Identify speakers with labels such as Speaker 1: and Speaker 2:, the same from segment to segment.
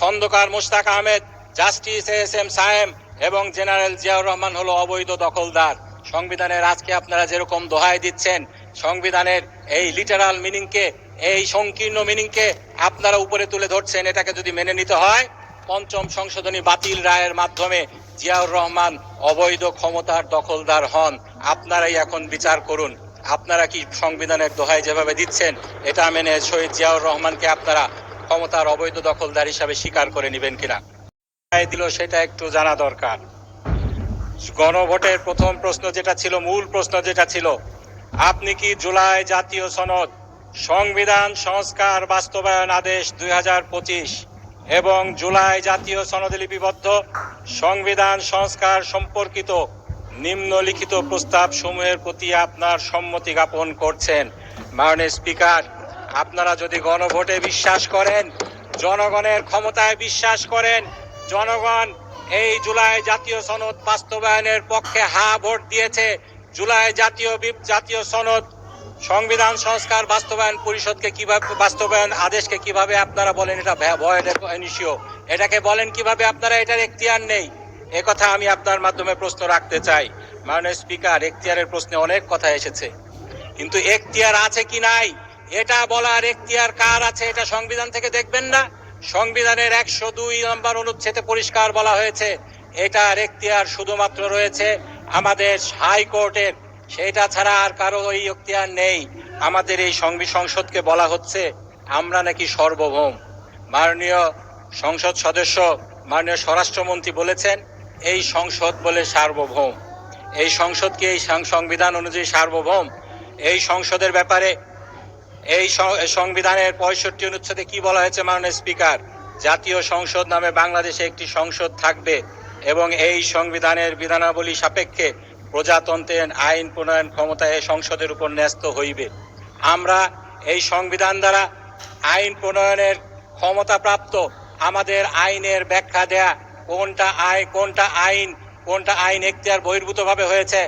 Speaker 1: Khandakar Mostaq Ahmad, justice S M Sayem এবং general Ziaur Rahman হলো অবৈধ দখলদার। সংবিধানের আজকে আপনারা যেরকম দোহাই দিচ্ছেন, সংবিধানের এই লিটারাল মিনিংকে, এই সংকীর্ণ মিনিংকে আপনারা উপরে তুলে ধরছেন, এটাকে যদি মেনে নিতে হয়, পঞ্চম সংশোধনী বাতিল রায়ের মাধ্যমে জিয়াউর রহমান অবৈধ ক্ষমতার দখলদার হন। আপনারাই এখন বিচার করুন, আপনারা কি সংবিধানের দোহাই যেভাবে দিচ্ছেন এটা মেনে শহীদ জিয়াউর রহমানকে আপনারা ক্ষমতার অবৈধ দখলদার হিসাবে স্বীকার করে নেবেন কিনা দিল সেটা একটু জানা দরকার। গণভোটের প্রথম প্রশ্ন যেটা ছিল, মূল প্রশ্ন যেটা ছিল, আপনি কি জুলাই জাতীয় সনদ, সংবিধান সংস্কার বাস্তবায়ন আদেশ 2025 এবং জুলাই জাতীয় সনদে লিপিবদ্ধ সংবিধান সংস্কার সম্পর্কিত নিম্নলিখিত প্রস্তাব সমূহের প্রতি আপনার সম্মতি জ্ঞাপন করছেন? মাননীয় স্পিকার, আপনারা যদি গণভোটে বিশ্বাস করেন, জনগণের ক্ষমতায় বিশ্বাস করেন, জনগণ এই জুলাই জাতীয় সনদ বাস্তবায়নের পক্ষে হা ভোট দিয়েছে, জুলাই জাতীয় সনদ সংবিধান সংস্কার বাস্তবায়ন পরিষদকে কিভাবে, বাস্তবায়ন আদেশকে কিভাবে আপনারা বলেন এটা ভয়েড ইস্যু, এটাকে বলেন কিভাবে আপনারা এটার এখতিয়ার নেই? একথা আমি আপনার মাধ্যমে প্রশ্ন রাখতে চাই। মাননীয় স্পিকার, এখতিয়ারের প্রশ্নে অনেক কথা এসেছে, কিন্তু এখতিয়ার আছে কি নাই এটা বলার এখতিয়ার কার আছে এটা সংবিধান থেকে দেখবেন না? সংবিধানের 102 নম্বর অনুচ্ছেদে পরিষ্কার বলা হয়েছে এটার এখতিয়ার শুধুমাত্র রয়েছে আমাদের হাইকোর্টের, সেটা ছাড়া আর কারো ওই এখতিয়ার নেই। আমাদের এই সংসদকে বলা হচ্ছে আমরা নাকি সার্বভৌম। মাননীয় সংসদ সদস্য, মাননীয় স্বরাষ্ট্রমন্ত্রী বলেছেন এই সংসদ বলে সার্বভৌম। এই সংসদ কি এই সংবিধান অনুযায়ী সার্বভৌম? এই সংসদের ব্যাপারে এই সংবিধানের 65 অনুচ্ছেদে কি বলা হয়েছে মাননীয় স্পিকার? জাতীয় সংসদ নামে বাংলাদেশে একটি সংসদ থাকবে এবং এই সংবিধানের বিধানাবলী সাপেক্ষে প্রজাতন্ত্রের আইন প্রণয়ন ক্ষমতা এই সংসদের উপর ন্যস্ত হইবে। আমরা এই সংবিধান দ্বারা আইন প্রণয়নের ক্ষমতা প্রাপ্ত, আমাদের আইনের ব্যাখ্যা দেয়া কোনটা আইন এখতিয়ার বহির্ভূত ভাবে হয়েছে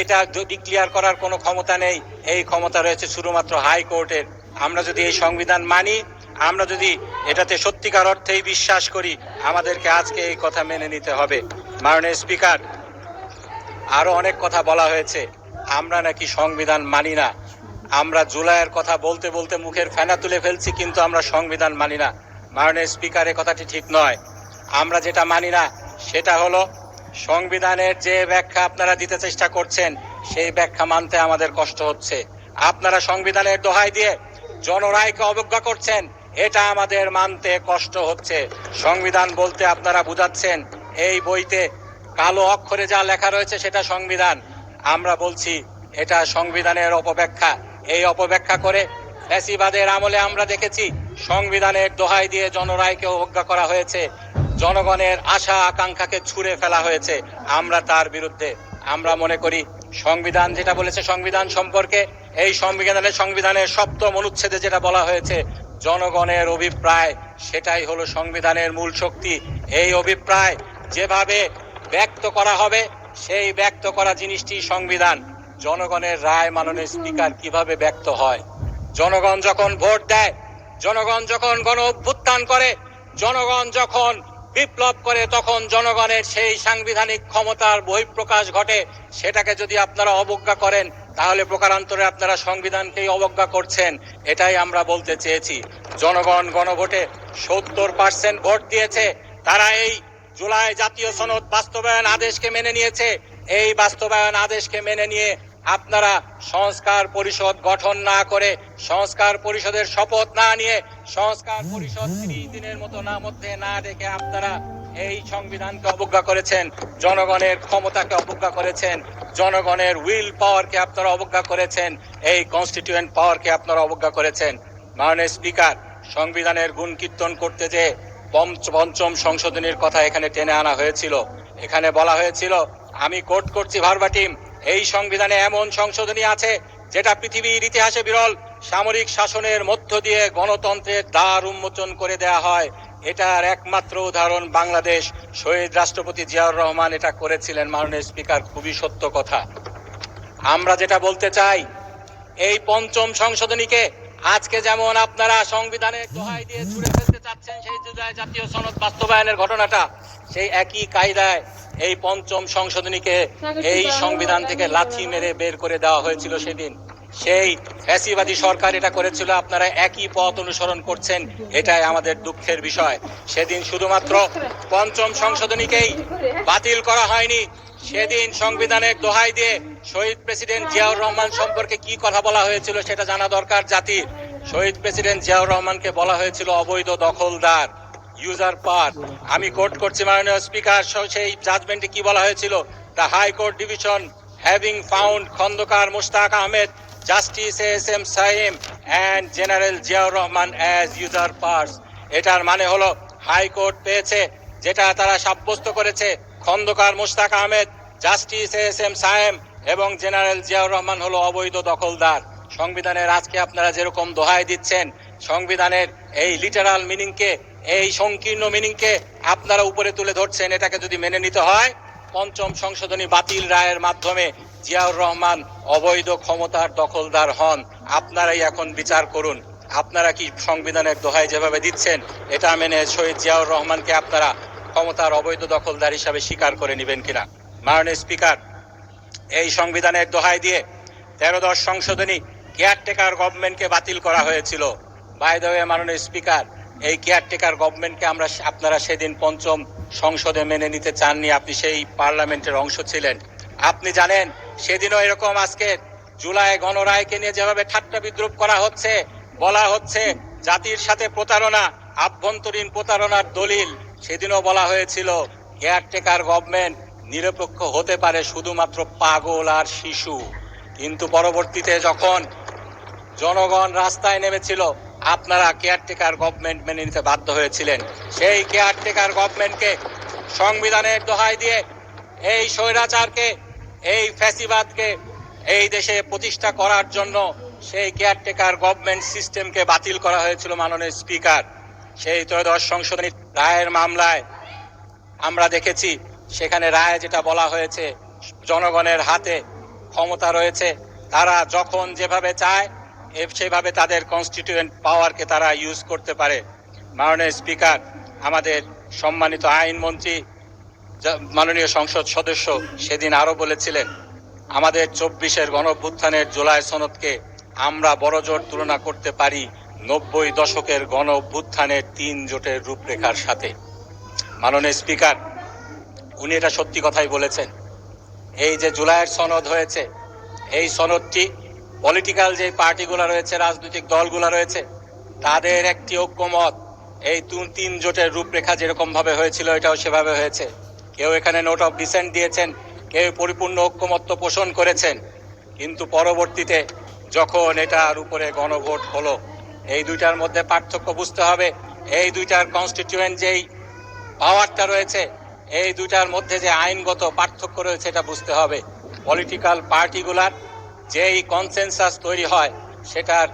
Speaker 1: এটা ডিক্লিয়ার করার কোনো ক্ষমতা নেই। এই ক্ষমতা রয়েছে শুধুমাত্র হাইকোর্টের। আমরা যদি এই সংবিধান মানি, আমরা যদি এটাতে সত্যিকার অর্থেই বিশ্বাস করি, আমাদেরকে আজকে এই কথা মেনে নিতে হবে। মাননীয় স্পিকার, আরো অনেক কথা বলা হয়েছে আমরা নাকি সংবিধান মানি না। আমরা জুলাইয়ের কথা বলতে বলতে মুখের ফেনা তুলে ফেলছি, কিন্তু আমরা সংবিধান মানি না। মাননীয় স্পিকার, এ কথাটি ঠিক নয়। আমরা যেটা মানি না সেটা হলো সংবিধানের যে ব্যাখ্যা আপনারা দিতে চেষ্টা করছেন সেই ব্যাখ্যা মানতে আমাদের কষ্ট হচ্ছে। আপনারা সংবিধানের দোহাই দিয়ে জনরায়কে অবজ্ঞা করছেন, এটা আমাদের মানতে কষ্ট হচ্ছে। সংবিধান বলতে আপনারা বুঝাচ্ছেন এই বইতে কালো অক্ষরে যা লেখা রয়েছে সেটা সংবিধান। আমরা বলছি এটা সংবিধানের অপব্যাখ্যা। এই অপব্যাখ্যা করে ফ্যাসিবাদের আমলে আমরা দেখেছি সংবিধানের দোহাই দিয়ে জনরায়কে অবজ্ঞা করা হয়েছে, জনগণের আশা আকাঙ্ক্ষাকে ছুঁড়ে ফেলা হয়েছে। আমরা তার বিরুদ্ধে। আমরা মনে করি সংবিধান যেটা বলেছে সংবিধান সম্পর্কে, এই সংবিধানের 7ম অনুচ্ছেদে যেটা বলা হয়েছে জনগণের অভিপ্রায়, সেটাই হলো সংবিধানের মূল শক্তি। এই অভিপ্রায় যেভাবে ব্যক্ত করা হবে সেই ব্যক্ত করা জিনিসটি সংবিধান। জনগণের রায় মাননীয় স্পিকার কিভাবে ব্যক্ত হয়? জনগণ যখন ভোট দেয়, জনগণ যখন গণ অভ্যুত্থান করে, জনগণ যখন বিপ্লব করে, তখন জনগণের সেই সাংবিধানিক ক্ষমতার বহিঃপ্রকাশ ঘটে। সেটাকে যদি আপনারা অবজ্ঞা করেন তাহলে প্রকারান্তরে আপনারা সংবিধানকেই অবজ্ঞা করছেন। এটাই আমরা বলতে চেয়েছি। জনগণ গণভোটে 70% ভোট দিয়েছে। তারা এই জুলাই জাতীয় সনদ বাস্তবায়ন আদেশকে মেনে নিয়েছে। এই বাস্তবায়ন আদেশকে মেনে নিয়ে আপনারা সংস্কার পরিষদ গঠন না করে, সংস্কার পরিষদের শপথ না নিয়ে, সংস্কার পরিষদ 30 দিনের মতো মধ্যে না ডেকে আপনারা এই সংবিধানকে অবজ্ঞা করেছেন, জনগণের ক্ষমতাকে অবজ্ঞা করেছেন, জনগণের উইল পাওয়ারকে আপনারা অবজ্ঞা করেছেন, এই কনস্টিটিউয়েন্ট পাওয়ারকে আপনারা অবজ্ঞা করেছেন। মাননীয় স্পিকার, সংবিধানের গুণ কীর্তন করতে যে পঞ্চম সংশোধনীর কথা এখানে টেনে আনা হয়েছিল, এখানে বলা হয়েছিল, আমি কোট করছি ভার্বাটিম, এই সংবিধানে এমন সংশোধনী আছে যেটা পৃথিবীর ইতিহাসে বিরল। সামরিক শাসনের মধ্য দিয়ে গণতন্ত্রের দ্বার উন্মোচন করে দেয়া হয়। এটার একমাত্র উদাহরণ বাংলাদেশ। শহীদ রাষ্ট্রপতি জিয়াউর রহমান এটা করেছিলেন। মাননীয় স্পিকার, খুবই সত্য কথা। আমরা যেটা বলতে চাই, এই পঞ্চম সংশোধনীকে আজকে যেমন আপনারা সংবিধানের দোহাই দিয়ে ছুড়ে ফেলতে চাচ্ছেন সেই জুলাই জাতীয় সনদ বাস্তবায়নের ঘটনাটা, সেই একই কায়দায় এই পঞ্চম সংশোধনীকে এই সংবিধান থেকে লাথি মেরে বের করে দেওয়া হয়েছিল সেদিন। সেই ফ্যাসিবাদী সরকার এটা করেছিল, আপনারা একই পথ অনুসরণ করছেন, এটাই আমাদের দুঃখের বিষয়। সেদিন শুধুমাত্র পঞ্চম সংশোধনীকেই বাতিল করা হয়নি, সেদিন সংবিধানের দোহাই দিয়ে শহীদ প্রেসিডেন্ট জিয়াউর রহমান সম্পর্কে কি কথা বলা হয়েছিল সেটা জানা দরকার জাতির। শহীদ প্রেসিডেন্ট জিয়াউর রহমানকে বলা হয়েছিল অবৈধ দখলদার, ইউজার পার। আমি কোট করছি মাননীয় স্পিকার, সেই জাজমেন্টে কি বলা হয়েছিল? The High Court division having found Khondaker Mushtaq Ahmad, justice S M Saim and general Ziaur Rahman as usurpers. এটার মানে হলো হাইকোর্ট পেয়েছে, যেটা তারা সাব্যস্ত করেছে, Khondaker Mushtaq Ahmad, justice S M Saim এবং জেনারেল জিয়াউর রহমান হলো অবৈধ দখলদার। সংবিধানের আজকে আপনারা যেরকম দোহাই দিচ্ছেন, সংবিধানের এই লিটারাল মিনিংকে, এই সংকীর্ণ মিনিংকে আপনারা উপরে তুলে ধরছেন, এটাকে যদি মেনে নিতে হয়, পঞ্চম সংশোধনী বাতিল রায়ের মাধ্যমে জিয়াউর রহমান অবৈধ ক্ষমতার দখলদার হন। আপনারাই এখন বিচার করুন, আপনারা কি সংবিধানের দোহাই যেভাবে দিচ্ছেন এটা মেনে শহীদ জিয়াউর রহমানকে আপনারা ক্ষমতার অবৈধ দখলদার হিসাবে স্বীকার করে নেবেন কিনা? মাননীয় স্পিকার, এই সংবিধানের দোহাই দিয়ে 13-10 সংশোধনী কেয়ারটেকার গভর্নমেন্টকে বাতিল করা হয়েছিল। বাই দ্য ওয়ে মাননীয় স্পিকার, এই কেয়ারটেকার গভর্নমেন্টকে আপনারা সেদিন পঞ্চম সংসদে মেনে নিতে চাননি, আপনি সেই পার্লামেন্টের অংশ ছিলেন। আপনি জানেন সেদিনও এরকম আজকে জুলাই গণরায়কে নিয়ে যেভাবে ঠাট্টা বিদ্রুপ করা হচ্ছে, বলা হচ্ছে জাতির সাথে প্রতারণা, আভ্যন্তরীণ প্রতারণার দলিল, সেদিনও বলা হয়েছিল কেয়ারটেকার গভর্নমেন্ট নিরপেক্ষ হতে পারে শুধুমাত্র পাগল আর শিশু। কিন্তু পরবর্তীতে যখন জনগণ রাস্তায় নেমেছিল, আপনারা কেয়ারটেকার গভর্নমেন্ট মেনে নিতে বাধ্য হয়েছিলেন। সেই কেয়ারটেকার গভর্নমেন্টকে সংবিধানের দোহাই দিয়ে এই স্বৈরাচারকে, এই ফ্যাসিবাদকে এই দেশে প্রতিষ্ঠা করার জন্য সেই কেয়ারটেকার গভর্নমেন্ট সিস্টেমকে বাতিল করা হয়েছিল। মাননীয় স্পিকার, সেই 13-10 সংশোধনী রায়ের মামলায় আমরা দেখেছি, সেখানে রায়ে যেটা বলা হয়েছে, জনগণের হাতে ক্ষমতা রয়েছে, তারা যখন যেভাবে চায় সেভাবে তাদের কনস্টিটিউয়েন্ট পাওয়ারকে তারা ইউজ করতে পারে। মাননীয় স্পিকার, আমাদের সম্মানিত আইনমন্ত্রী মাননীয় সংসদ সদস্য সেদিন আরো বলেছিলেন, আমাদের 24-এর গণঅভ্যুত্থানের জুলাই সনদকে আমরা বড়জোর তুলনা করতে পারি 90 দশকের গণঅভ্যুত্থানের 3 জোটের রূপরেখার সাথে। মাননীয় স্পিকার, উনি এটা সত্যি কথাই বলেছেন। এই যে জুলাইয়ের সনদ হয়েছে, এই সনদটি পলিটিক্যাল যে পার্টিগুলো রয়েছে, রাজনৈতিক দলগুলো রয়েছে, তাদের একটি ঐক্যমত, এই 3 জোটের রূপরেখা যেরকম ভাবে হয়েছিল এটাও সেভাবে হয়েছে। কেউ এখানে নোট অফ ডিসেন্ট দিয়েছেন, কেউ পরিপূর্ণ ঐক্যমত্য পোষণ করেছেন, কিন্তু পরবর্তীতে যখন এটার উপরে গণভোট হলো, এই দুইটার মধ্যে পার্থক্য বুঝতে হবে। এই দুইটার কনস্টিটিউয়েন্ট যেই পাওয়ারটা রয়েছে, এই দুইটার মধ্যে যে আইনগত পার্থক্য রয়েছে এটা বুঝতে হবে। পলিটিক্যাল পার্টিগুলার যেই কনসেনসাস তৈরি হয় সেটার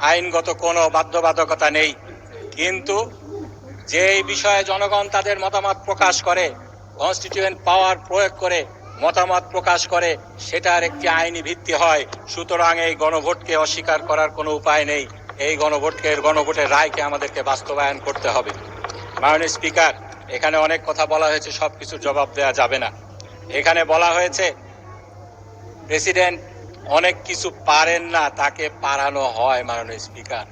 Speaker 1: আইনগত কোনো বাধ্যবাধকতা নেই, কিন্তু যেই বিষয়ে জনগণ তাদের মতামত প্রকাশ করে, কনস্টিটিউয়েন্ট পাওয়ার প্রয়োগ করে মতামত প্রকাশ করে, সেটার একটি আইনি ভিত্তি হয়। সুতরাং এই গণভোটকে অস্বীকার করার কোনো উপায় নেই। এই গণভোটের রায়কে আমাদেরকে বাস্তবায়ন করতে হবে। মাননীয় স্পিকার, এখানে অনেক কথা বলা হয়েছে, সবকিছু জবাব দেওয়া যাবে না। এখানে বলা হয়েছে প্রেসিডেন্ট অনেক কিছু পারেন না, তাকে পারানো হয়। মাননীয় স্পিকার,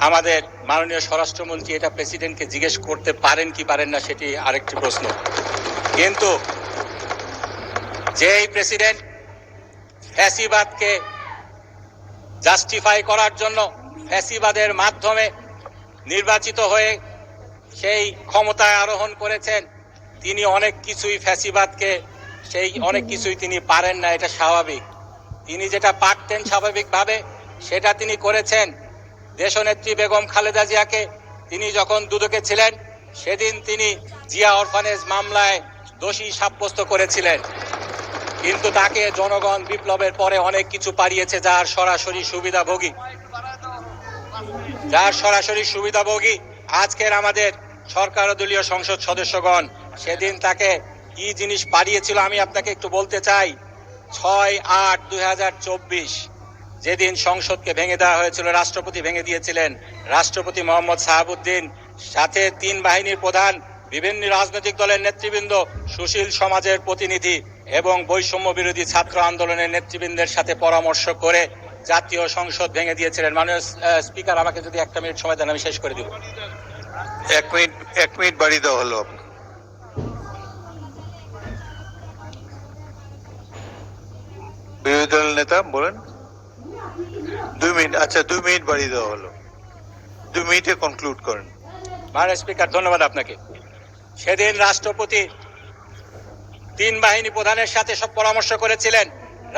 Speaker 1: আমাদের মাননীয় স্বরাষ্ট্রমন্ত্রী এটা প্রেসিডেন্টকে জিজ্ঞেস করতে পারেন কি পারেন না সেটি আরেকটি প্রশ্ন, কিন্তু যেই প্রেসিডেন্ট ফ্যাসিবাদকে জাস্টিফাই করার জন্য ফ্যাসিবাদের মাধ্যমে নির্বাচিত হয়ে সেই ক্ষমতায় আরোহণ করেছেন, তিনি অনেক কিছুই ফ্যাসিবাদকে, সেই অনেক কিছুই তিনি পারেন না, এটা স্বাভাবিক। তিনি যেটা পারতেন স্বাভাবিকভাবে সেটা তিনি করেছেন। দেশনেত্রী বেগম খালেদা জিয়াকে তিনি যখন দুদকে ছিলেন সেদিন তিনি জিয়া অরফানেজ মামলায় দোষী সাব্যস্ত করেছিলেন, কিন্তু তাকে জনগণ বিপ্লবের পরে অনেক কিছু পারিয়েছে, যার সরাসরি সুবিধাভোগী আজকের আমাদের সরকার দলীয় সংসদ সদস্যগণ। সেদিন তাকে কি জিনিস পারিয়েছিল আমি আপনাকে একটু বলতে চাই। 6-8-2024 যেদিন সংসদকে ভেঙে দেওয়া হয়েছিল, রাষ্ট্রপতি ভেঙে দিয়েছিলেন রাষ্ট্রপতি মোহাম্মদ শাহাবুদ্দিন, সাথে 3 বাহিনীর প্রধান, বিভিন্ন রাজনৈতিক দলের নেতৃবৃন্দ, সুশীল সমাজের প্রতিনিধি এবং বৈষম্য বিরোধী ছাত্র আন্দোলনের নেতৃবৃন্দের সাথে পরামর্শ করে জাতীয় সংসদ ভেঙে দিয়েছিলেন। মাননীয় স্পিকার, আমাকে যদি 1 মিনিট সময় দেন আমি শেষ করে দিব।
Speaker 2: 1 মিনিট বাড়িয়ে দেওয়া হলো। বিরোধী দল নেতা বলেন। 2 মিনিট। আচ্ছা, 2 মিনিট বাড়িয়ে দেওয়া হলো। 2 মিনিটে কনক্লুড করেন।
Speaker 1: মাননীয় স্পিকার, ধন্যবাদ আপনাকে। সেদিন রাষ্ট্রপতি 3 বাহিনী প্রধানের সাথে সব পরামর্শ করেছিলেন,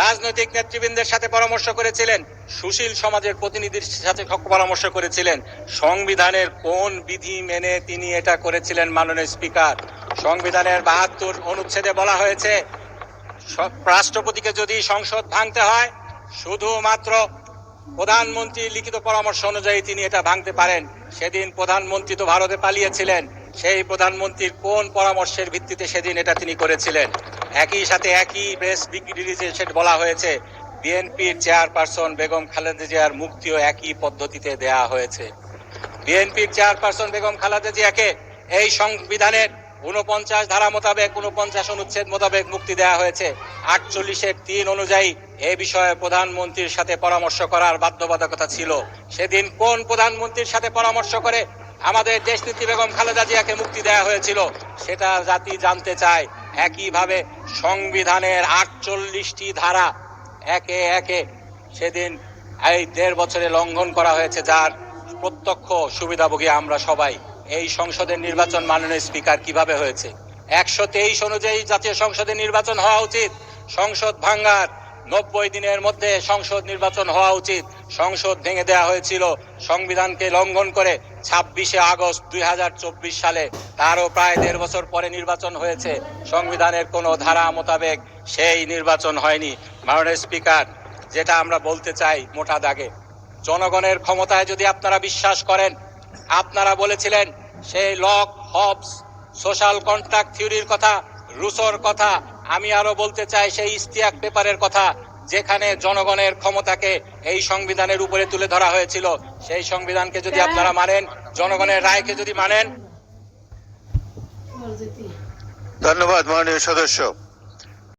Speaker 1: রাজনৈতিক নেতৃবৃন্দের সাথে পরামর্শ করেছিলেন, সুশীল সমাজের প্রতিনিধির সাথে পরামর্শ করেছিলেন। সংবিধানের কোন বিধি মেনে তিনি এটা করেছিলেন? মাননীয় স্পিকার, সংবিধানের 72 অনুচ্ছেদে বলা হয়েছে রাষ্ট্রপতিকে যদি সংসদ ভাঙতে হয় শুধুমাত্র প্রধানমন্ত্রীর লিখিত পরামর্শ অনুযায়ী তিনি এটা ভাঙতে পারেন। সেদিন প্রধানমন্ত্রী তো ভারতে পালিয়েছিলেন, সেই প্রধানমন্ত্রীর কোন পরামর্শের ভিত্তিতে সেদিন এটা তিনি করেছিলেন? একই সাথে একই প্রেস বিবৃতিতে সেটা বলা হয়েছে বিএনপির চেয়ারপারসন বেগম খালেদা জিয়ার মুক্তিও একই পদ্ধতিতে দেয়া হয়েছে। বিএনপির চেয়ারপারসন বেগম খালেদা জিয়াকে এই সংবিধানের 49 ধারা মোতাবেক 49 অনুচ্ছেদ মোতাবেক মুক্তি দেওয়া হয়েছে। 48-এর 3 অনুযায়ী এ বিষয়ে প্রধানমন্ত্রীর সাথে পরামর্শ করার বাধ্যবাধকতা ছিল। সেদিন কোন প্রধানমন্ত্রীর সাথে পরামর্শ করে আমাদের দেশনেত্রী বেগম খালেদা জিয়াকে মুক্তি দেওয়া হয়েছিল সেটা জাতি জানতে চায়। একইভাবে সংবিধানের 48টি ধারা একে একে সেদিন এই 1.5 বছরে লঙ্ঘন করা হয়েছে, যার প্রত্যক্ষ সুবিধাভোগী আমরা সবাই। এই সংসদের নির্বাচন মাননীয় স্পিকার কিভাবে হয়েছে? 123 অনুযায়ী জাতীয় সংসদের নির্বাচন হওয়া উচিত। সংসদ ভাঙ্গার 90 দিনের মধ্যে সংসদ নির্বাচন হওয়া উচিত। সংসদ ভেঙে দেওয়া হয়েছিল সংবিধানকে লঙ্ঘন করে 26শে আগস্ট 2024 সালে। তারও প্রায় 1.5 বছর পরে নির্বাচন হয়েছে। সংবিধানের কোনো ধারা মোতাবেক সেই নির্বাচন হয়নি। মাননীয় স্পিকার, যেটা আমরা বলতে চাই মোটা দাগে, জনগণের ক্ষমতায় যদি আপনারা বিশ্বাস করেন, আপনারা বলেছিলেন সেই লক, হবস, সোশ্যাল কন্ট্রাক্ট থিওরির কথা, রুসোর কথা, আমি আরো বলতে চাই সেই ইস্তিয়াক পেপারের কথা, যেখানে জনগণের ক্ষমতাকে এই সংবিধানের উপরে তুলে ধরা হয়েছিল। সেই সংবিধানকে যদি আপনারা মানেন, জনগণের রায়কে যদি মানেন।
Speaker 2: ধন্যবাদ মাননীয় সদস্য।